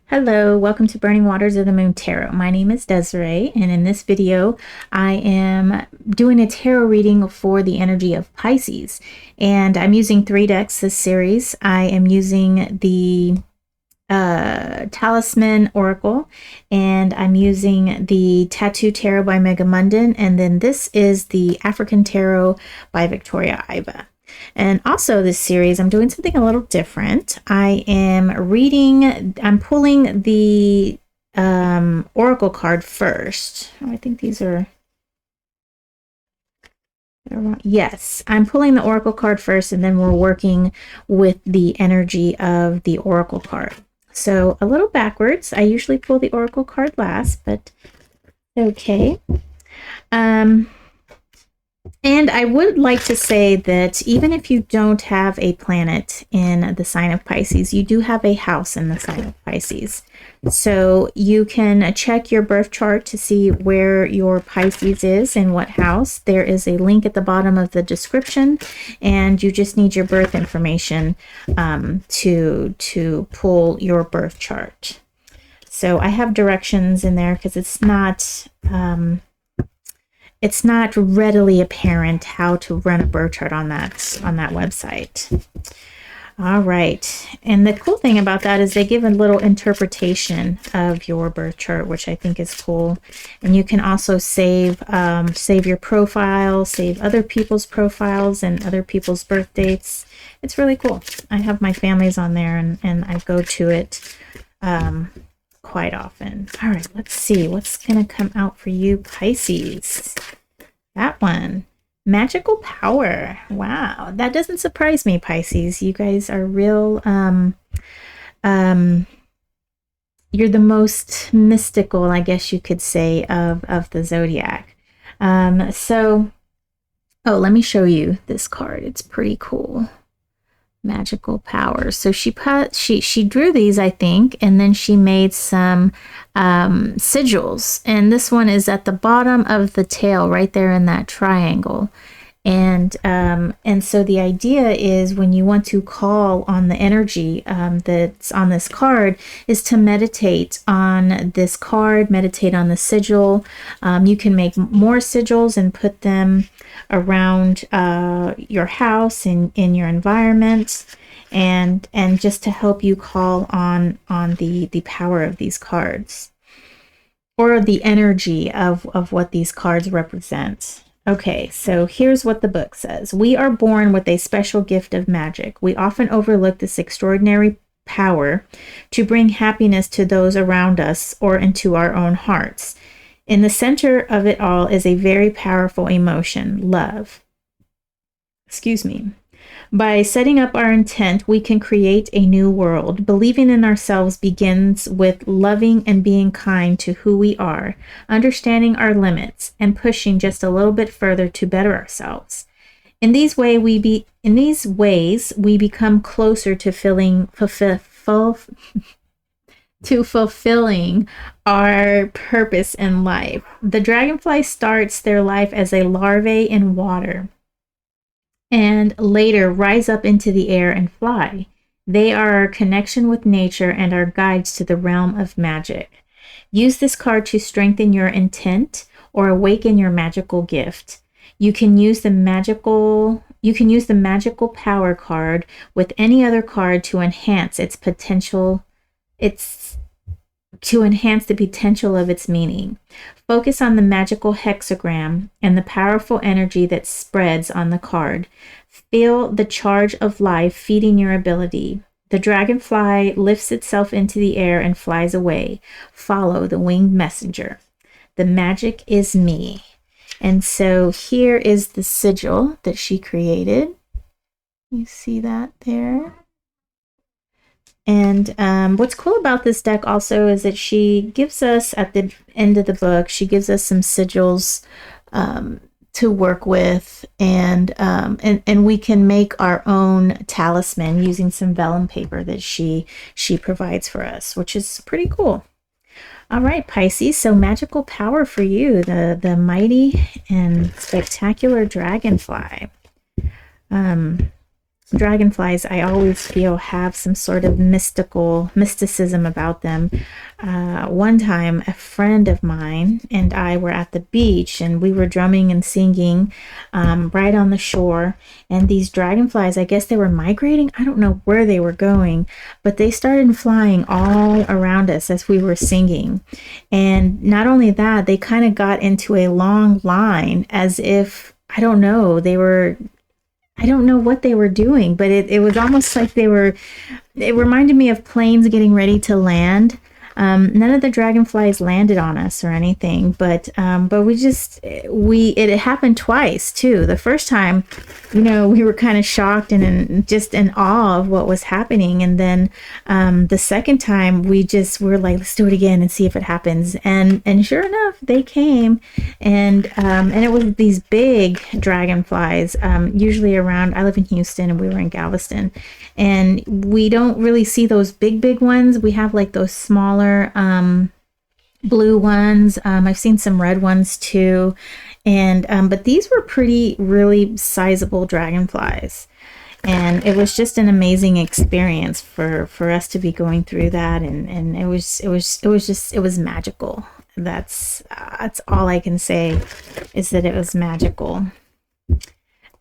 Hello, welcome to Burning Waters of the Moon Tarot. My name is Desiree, and in this video, I am doing a tarot reading for the energy of Pisces. And I'm using 3 decks this series. I am using the Talisman Oracle, and I'm using the Tattoo Tarot by Megamundin, and then this is the African Tarot by Victoria Iva. And also this series, I'm doing something a little different. I'm pulling the Oracle card first. Oh, I think these are... Yes, I'm pulling the Oracle card first, and then we're working with the energy of the Oracle card. So a little backwards. I usually pull the Oracle card last, but okay. And I would like to say that even if you don't have a planet in the sign of Pisces, you do have a house in the sign of Pisces. So you can check your birth chart to see where your Pisces is and what house. There is a link at the bottom of the description, and you just need your birth information to pull your birth chart. So I have directions in there because it's not readily apparent how to run a birth chart on that website. All right. And the cool thing about that is they give a little interpretation of your birth chart, which I think is cool. And you can also save your profile, save other people's profiles and other people's birth dates. It's really cool. I have my family's on there, and I go to it quite often. All right, let's see what's going to come out for you, Pisces. That one. Magical power. Wow, that doesn't surprise me, Pisces. You guys are real, you're the most mystical, I guess you could say, of the zodiac. Oh, let me show you this card. It's pretty cool. Magical power. So she drew these, I think, and then she made some sigils, and this one is at the bottom of the tail right there in that triangle. And so the idea is, when you want to call on the energy that's on this card, is to meditate on this card, meditate on the sigil. You can make more sigils and put them around your house and in your environment, and just to help you call on the power of these cards, or the energy of what these cards represent. Okay, so here's what the book says. We are born with a special gift of magic. We often overlook this extraordinary power to bring happiness to those around us or into our own hearts. In the center of it all is a very powerful emotion, love. Excuse me. By setting up our intent, we can create a new world. Believing in ourselves begins with loving and being kind to who we are, understanding our limits, and pushing just a little bit further to better ourselves. In these ways, we become closer to fulfilling our purpose in life. The dragonfly starts their life as a larvae in water, and later rise up into the air and fly. They are our connection with nature and our guides to the realm of magic. Use this card to strengthen your intent or awaken your magical gift. You can use the magical power card with any other card to enhance its potential. To enhance the potential of its meaning. Focus on the magical hexagram and the powerful energy that spreads on the card. Feel the charge of life feeding your ability. The dragonfly lifts itself into the air and flies away. Follow the winged messenger. The magic is me. And so here is the sigil that she created. You see that there? And what's cool about this deck also is that she gives us, at the end of the book, she gives us some sigils to work with, and we can make our own talisman using some vellum paper that she provides for us, which is pretty cool. All right, Pisces, so magical power for you, the mighty and spectacular dragonfly. dragonflies, I always feel, have some sort of mysticism about them. One time, a friend of mine and I were at the beach, and we were drumming and singing right on the shore. And these dragonflies, I guess they were migrating. I don't know where they were going, but they started flying all around us as we were singing. And not only that, they kind of got into a long line as if, I don't know, I don't know what they were doing, but it was almost like it reminded me of planes getting ready to land. None of the dragonflies landed on us or anything, but it happened twice too. The first time, we were kind of shocked and just in awe of what was happening, and then the second time were like, let's do it again and see if it happens. And sure enough, they came, and it was these big dragonflies. Usually around, I live in Houston and we were in Galveston, and we don't really see those big ones. We have like those smaller blue ones. I've seen some red ones too, and but these were really sizable dragonflies, and it was just an amazing experience for us to be going through that, and it was magical. That's all I can say, is that it was magical.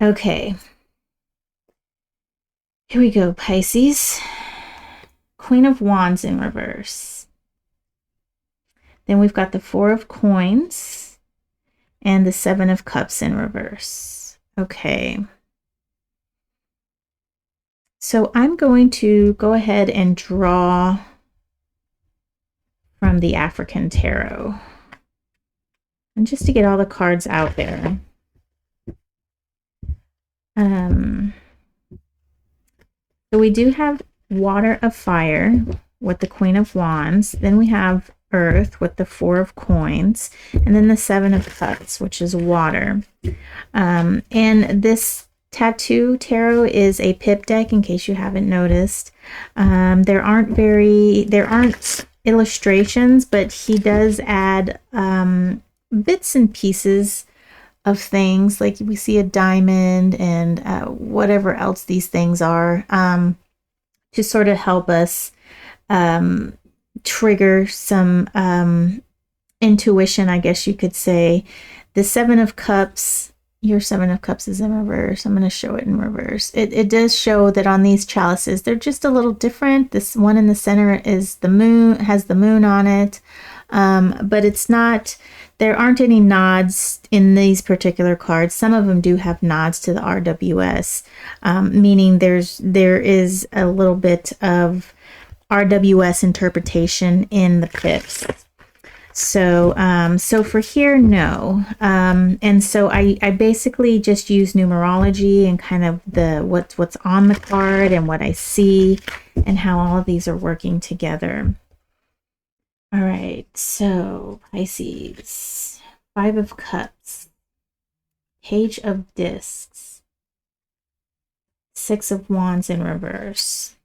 Okay, here we go, Pisces. Queen of Wands in reverse. Then we've got the Four of Coins and the Seven of Cups in reverse. Okay. So I'm going to go ahead and draw from the African Tarot. And just to get all the cards out there. So we do have Water of Fire with the Queen of Wands. Then we have Earth with the Four of Coins. And then the Seven of Cups, which is water. And this Tattoo Tarot is a pip deck, in case you haven't noticed. There aren't illustrations, but he does add bits and pieces of things, like we see a diamond and whatever else these things are, to sort of help us trigger some intuition, I guess you could say. The Seven of Cups, your Seven of Cups is in reverse. I'm going to show it in reverse. It does show that on these chalices, they're just a little different. This one in the center is the moon, has the moon on it, but it's not. There aren't any nods in these particular cards. Some of them do have nods to the RWS, meaning there is a little bit of RWS interpretation in the pips. So for here, no. And so I basically just use numerology and kind of what's on the card and what I see and how all of these are working together. All right, so Pisces, Five of Cups, Page of Discs, Six of Wands in reverse.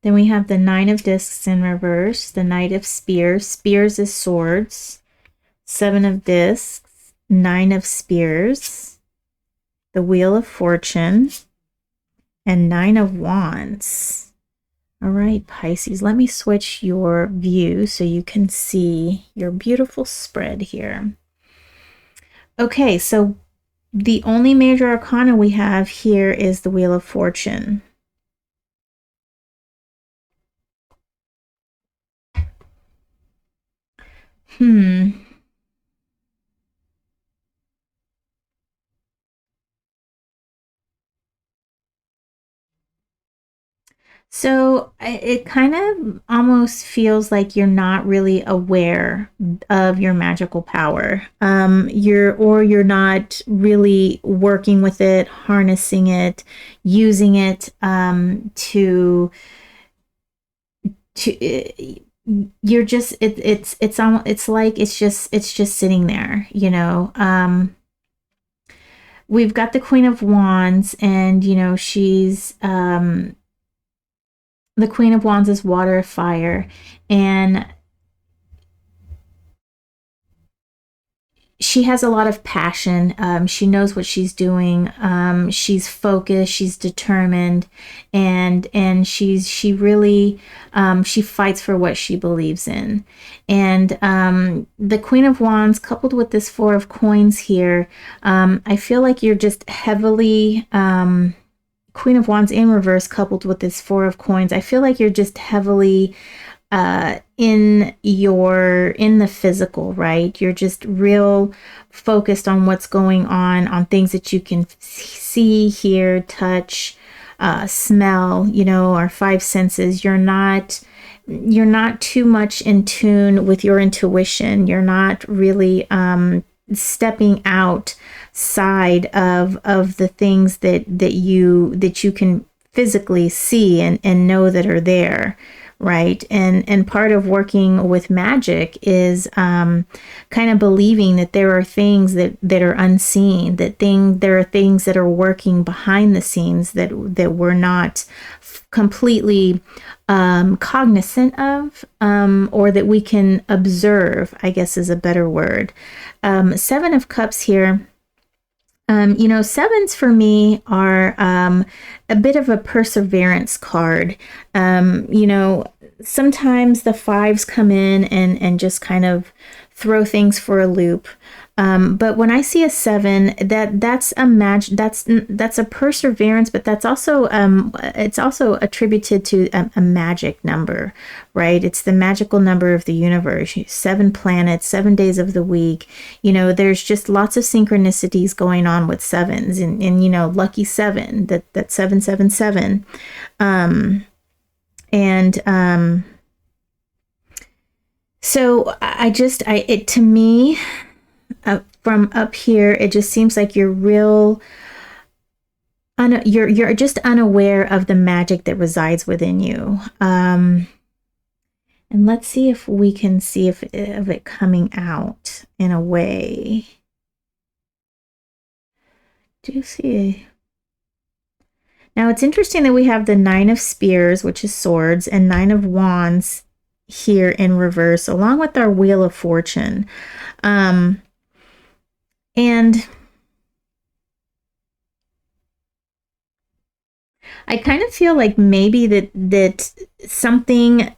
Then we have the Nine of Discs in reverse, the Knight of Spears. Spears is swords. Seven of Discs, Nine of Spears, the Wheel of Fortune, and Nine of Wands. All right, Pisces, let me switch your view so you can see your beautiful spread here. Okay, so the only major arcana we have here is the Wheel of Fortune. So it kind of almost feels like you're not really aware of your magical power. You're not really working with it, harnessing it, using it you're just it's just sitting there, you know. We've got the Queen of Wands, and she's the Queen of Wands is water, fire, and she has a lot of passion. She knows what she's doing. She's focused. She's determined, and she really she fights for what she believes in. And the Queen of Wands, coupled with this Four of Coins here, I feel like you're just heavily Queen of Wands in reverse, coupled with this Four of Coins. I feel like you're just heavily in the physical, right? You're just real focused on what's going on things that you can see, hear, touch, smell, our five senses. You're not too much in tune with your intuition. You're not really stepping outside of the things that you can physically see and know that are there, right? And part of working with magic is kind of believing that there are things that are unseen, there are things that are working behind the scenes that we're not completely cognizant of, or that we can observe, I guess is a better word. Seven of Cups here. Sevens for me are a bit of a perseverance card. Sometimes the fives come in and just kind of throw things for a loop. But when I see a seven, that's a perseverance, but that's also it's also attributed to a magic number, right? It's the magical number of the universe. 7 planets, 7 days of the week. There's just lots of synchronicities going on with sevens, and lucky seven, that 777. So to me, from up here, it just seems like you're you're just unaware of the magic that resides within you. And let's see if we can see of it coming out in a way. Do you see? Now it's interesting that we have the Nine of Spears, which is swords, and Nine of Wands here in reverse, along with our Wheel of Fortune. And I kind of feel like maybe that something,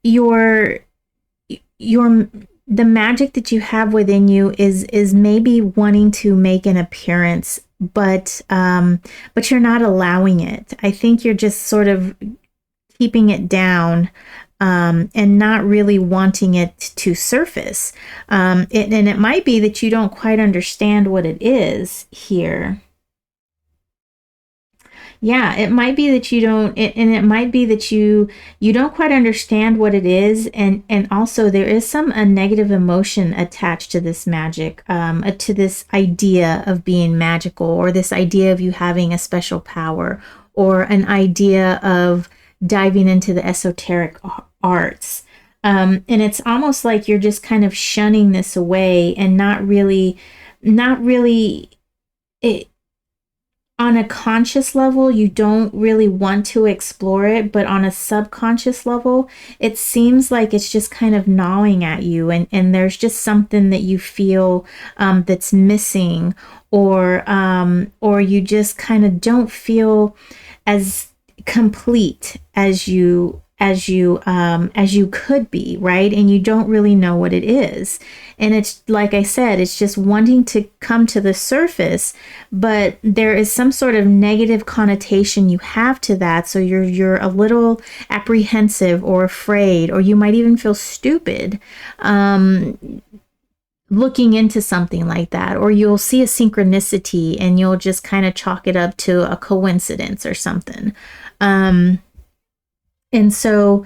the magic that you have within you is maybe wanting to make an appearance, but you're not allowing it. I think you're just sort of keeping it down, and not really wanting it to surface. And it might be that you don't quite understand what it is here. Yeah, it might be that you don't, and it might be that you don't quite understand what it is, and also there is some a negative emotion attached to this magic, to this idea of being magical, or this idea of you having a special power, or an idea of diving into the esoteric arts. And it's almost like you're just kind of shunning this away, and not really it, on a conscious level, you don't really want to explore it, but on a subconscious level, it seems like it's just kind of gnawing at you, and there's just something that you feel that's missing, or you just kind of don't feel as complete as you could be, right? And you don't really know what it is. And it's like I said, it's just wanting to come to the surface, but there is some sort of negative connotation you have to that. So you're a little apprehensive or afraid, or you might even feel stupid looking into something like that. Or you'll see a synchronicity and you'll just kind of chalk it up to a coincidence or something. And so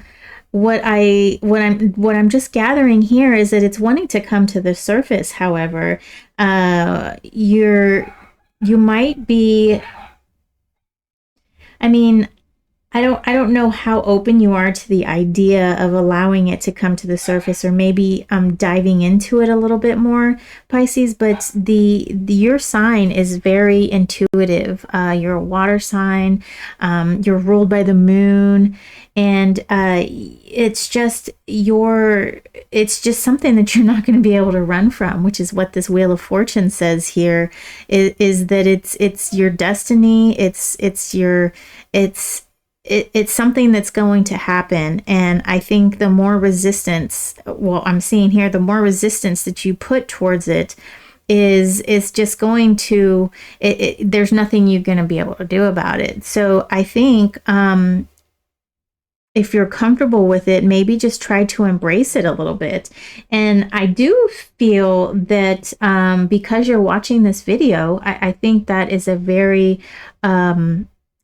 what I'm just gathering here is that it's wanting to come to the surface. However, you might be, I mean, I don't know how open you are to the idea of allowing it to come to the surface, or maybe diving into it a little bit more, Pisces. But your sign is very intuitive. You're a water sign. You're ruled by the moon, and it's just something that you're not going to be able to run from, which is what this Wheel of Fortune says here. Is that it's your destiny. It's something that's going to happen. And I think the more resistance, well, I'm seeing here, the more resistance that you put towards it is just going to, there's nothing you're going to be able to do about it. So I think, if you're comfortable with it, maybe just try to embrace it a little bit. And I do feel that because you're watching this video, I think that is a very,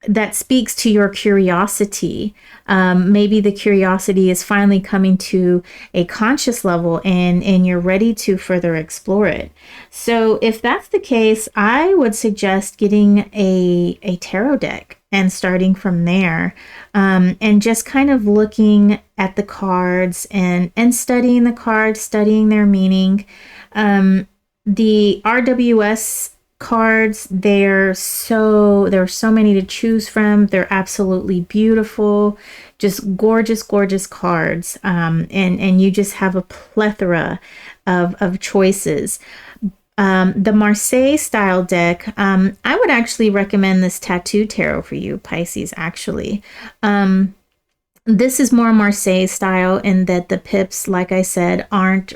that speaks to your curiosity. Maybe the curiosity is finally coming to a conscious level, and you're ready to further explore it. So if that's the case, I would suggest getting a tarot deck and starting from there, and just kind of looking at the cards and studying the cards, studying their meaning. The RWS cards, there are so many to choose from. They're absolutely beautiful, just gorgeous, gorgeous cards. And you just have a plethora of choices. The Marseille style deck, I would actually recommend this Tattoo Tarot for you, Pisces, actually. This is more Marseille style in that the pips, like I said,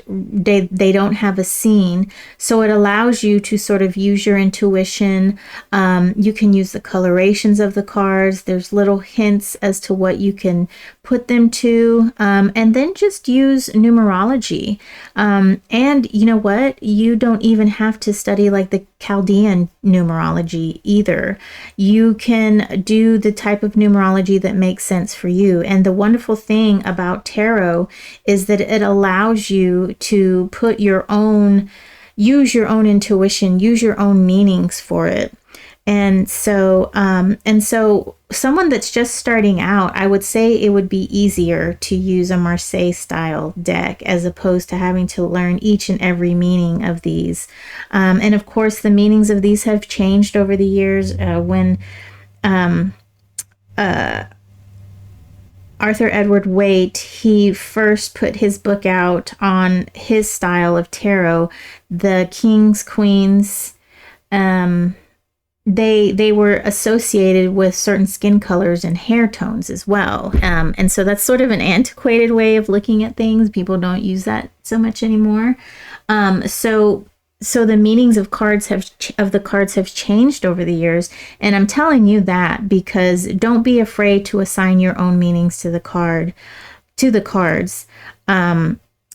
they don't have a scene. So it allows you to sort of use your intuition. You can use the colorations of the cards. There's little hints as to what you can put them to, and then just use numerology. And you know what? You don't even have to study like the Chaldean numerology either. You can do the type of numerology that makes sense for you. And the wonderful thing about tarot is that it allows you to use your own intuition, use your own meanings for it. And so someone that's just starting out, I would say it would be easier to use a Marseille style deck as opposed to having to learn each and every meaning of these. And of course, the meanings of these have changed over the years. When Arthur Edward Waite, he first put his book out on his style of tarot, the Kings, Queens, they were associated with certain skin colors and hair tones as well. And so that's sort of an antiquated way of looking at things. People don't use that so much anymore. So the meanings of the cards have changed over the years, and I'm telling you that because don't be afraid to assign your own meanings to the cards.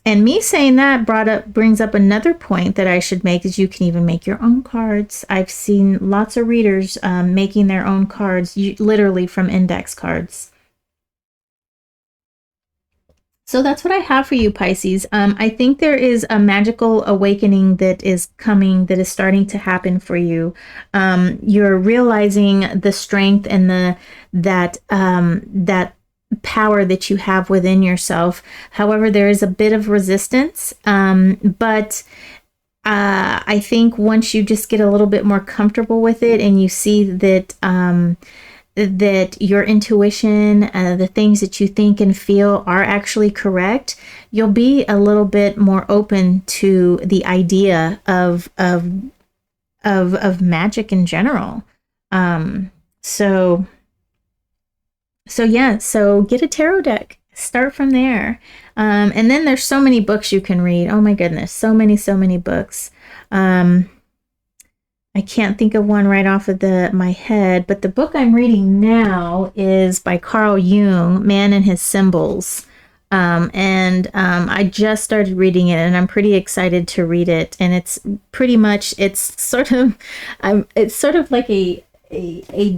And me saying that brings up another point that I should make, is you can even make your own cards. I've seen lots of readers making their own cards, literally from index cards. So that's what I have for you, Pisces. I think there is a magical awakening that is coming, that is starting to happen for you. You're realizing the strength and that power that you have within yourself. However, there is a bit of resistance, but I think once you just get a little bit more comfortable with it, and you see that that your intuition, the things that you think and feel are actually correct, you'll be a little bit more open to the idea of magic in general. So get a tarot deck. Start from there. And then there's so many books you can read. Oh my goodness, so many books. I can't think of one right off of my head, but the book I'm reading now is by Carl Jung, Man and His Symbols. I just started reading it, and I'm pretty excited to read it. And it's sort of like a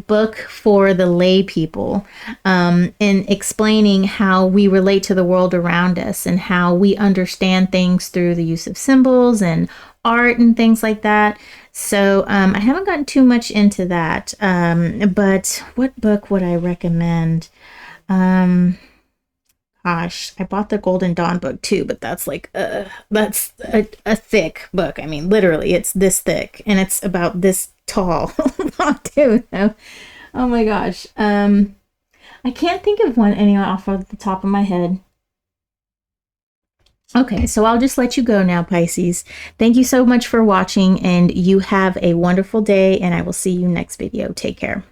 book for the lay people, in explaining how we relate to the world around us and how we understand things through the use of symbols and art and things like that. So I haven't gotten too much into that. But what book would I recommend? Gosh, I bought the Golden Dawn book too, but that's like that's a thick book. I mean, literally, it's this thick, and it's about this tall too. So, oh my gosh, I can't think of one anyway off of the top of my head. Okay, so I'll just let you go now, Pisces. Thank you so much for watching, and you have a wonderful day, and I will see you next video. Take care.